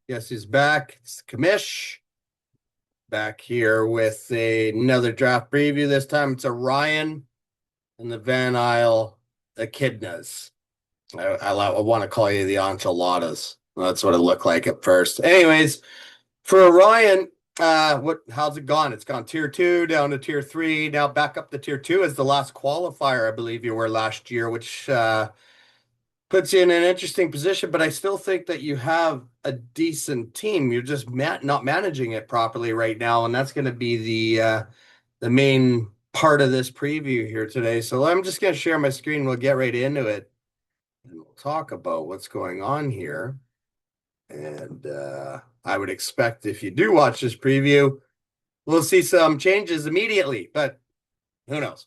Guess who's back? It's the commish. Back here with another draft preview. This time it's a Ryan and the Van Isle Echidnas. I want to call you the Enchiladas. That's what it looked like at first. Anyways, for Orion, how's it gone? It's gone tier 2 down to tier 3, now back up to tier 2 as the last qualifier, I believe you were last year, which puts you in an interesting position, but I still think that you have a decent team. You're just not managing it properly right now, and that's going to be the main part of this preview here today. So I'm just going to share my screen. We'll get right into it, and we'll talk about what's going on here. And I would expect if you do watch this preview, we'll see some changes immediately, but who knows?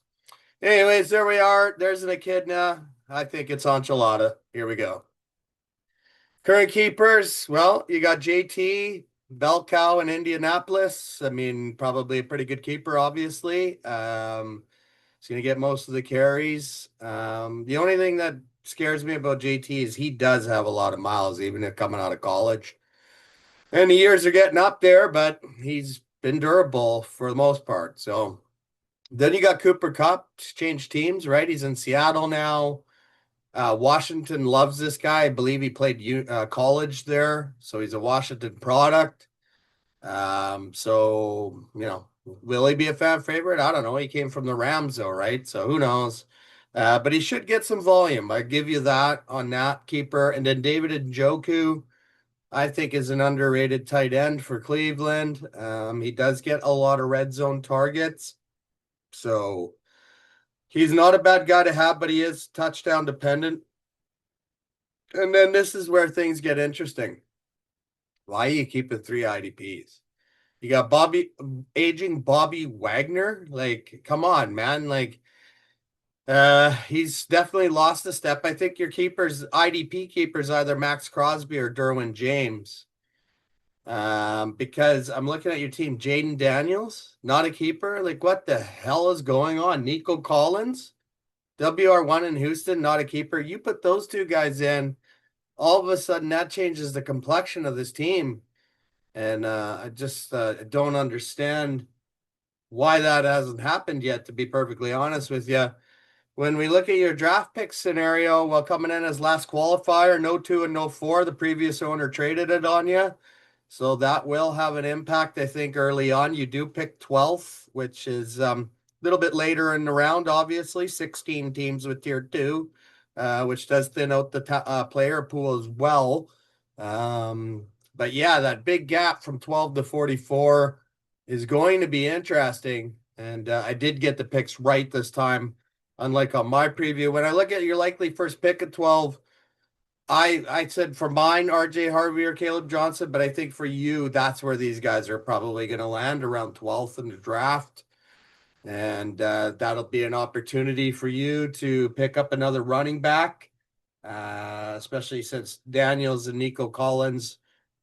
Anyways, there we are. There's an echidna. I think it's enchilada. Here we go. Current keepers. Well, you got JT, Bell Cow in Indianapolis. I mean, probably a pretty good keeper, obviously. He's going to get most of the carries. The only thing that scares me about JT is he does have a lot of miles, even if coming out of college. And the years are getting up there, but he's been durable for the most part. So then you got Cooper Kupp, changed teams, right? He's in Seattle now. Washington loves this guy. I believe he played college there, so he's a Washington product. So, will he be a fan favorite? I don't know. He came from the Rams, though, right? So who knows? But he should get some volume. I give you that on that keeper. And then David Njoku, I think, is an underrated tight end for Cleveland. He does get a lot of red zone targets. So he's not a bad guy to have, but he is touchdown dependent. And then this is where things get interesting. Why are you keeping 3 IDPs? You got aging Bobby Wagner. Like, come on, man. Like, he's definitely lost a step. I think your IDP keepers, either Max Crosby or Derwin James. Because I'm looking at your team, Jaden Daniels, not a keeper. Like, what the hell is going on? Nico Collins, WR1 in Houston, not a keeper. You put those two guys in, all of a sudden that changes the complexion of this team. And I just don't understand why that hasn't happened yet, to be perfectly honest with you. When we look at your draft pick scenario, well, coming in as last qualifier, no 2 and no 4, the previous owner traded it on you. So that will have an impact, I think, early on. You do pick 12th, which is a little bit later in the round, obviously. 16 teams with tier 2, which does thin out the player pool as well. But yeah, that big gap from 12 to 44 is going to be interesting. And I did get the picks right this time, unlike on my preview. When I look at your likely first pick at 12, I said for mine, RJ Harvey or Caleb Johnson, but I think for you, that's where these guys are probably going to land, around 12th in the draft. And that'll be an opportunity for you to pick up another running back, especially since Daniels and Nico Collins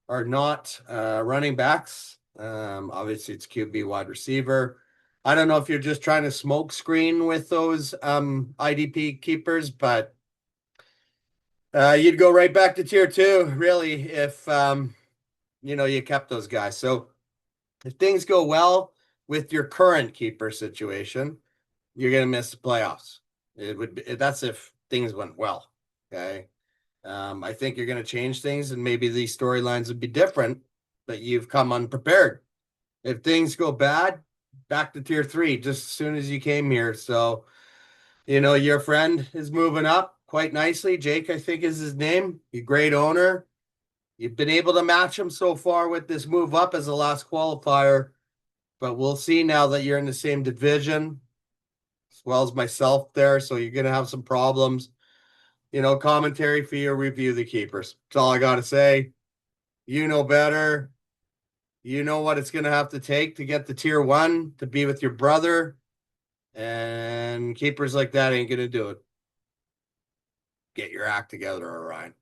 are not running backs. Obviously, it's QB, wide receiver. I don't know if you're just trying to smoke screen with those IDP keepers, but you'd go right back to tier 2, really, if you kept those guys. So if things go well with your current keeper situation, you're going to miss the playoffs. That's if things went well. Okay. I think you're going to change things, and maybe these storylines would be different, but you've come unprepared. If things go bad, back to tier 3 just as soon as you came here. So, your friend is moving up quite nicely. Jake, I think, is his name. He's a great owner. You've been able to match him so far with this move up as the last qualifier, but we'll see now that you're in the same division as well as myself there. So you're going to have some problems. Commentary for your review the keepers. That's all I got to say. You know better. You know what it's going to have to take to get to tier 1, to be with your brother. And keepers like that ain't going to do it. Get your act together, Orion.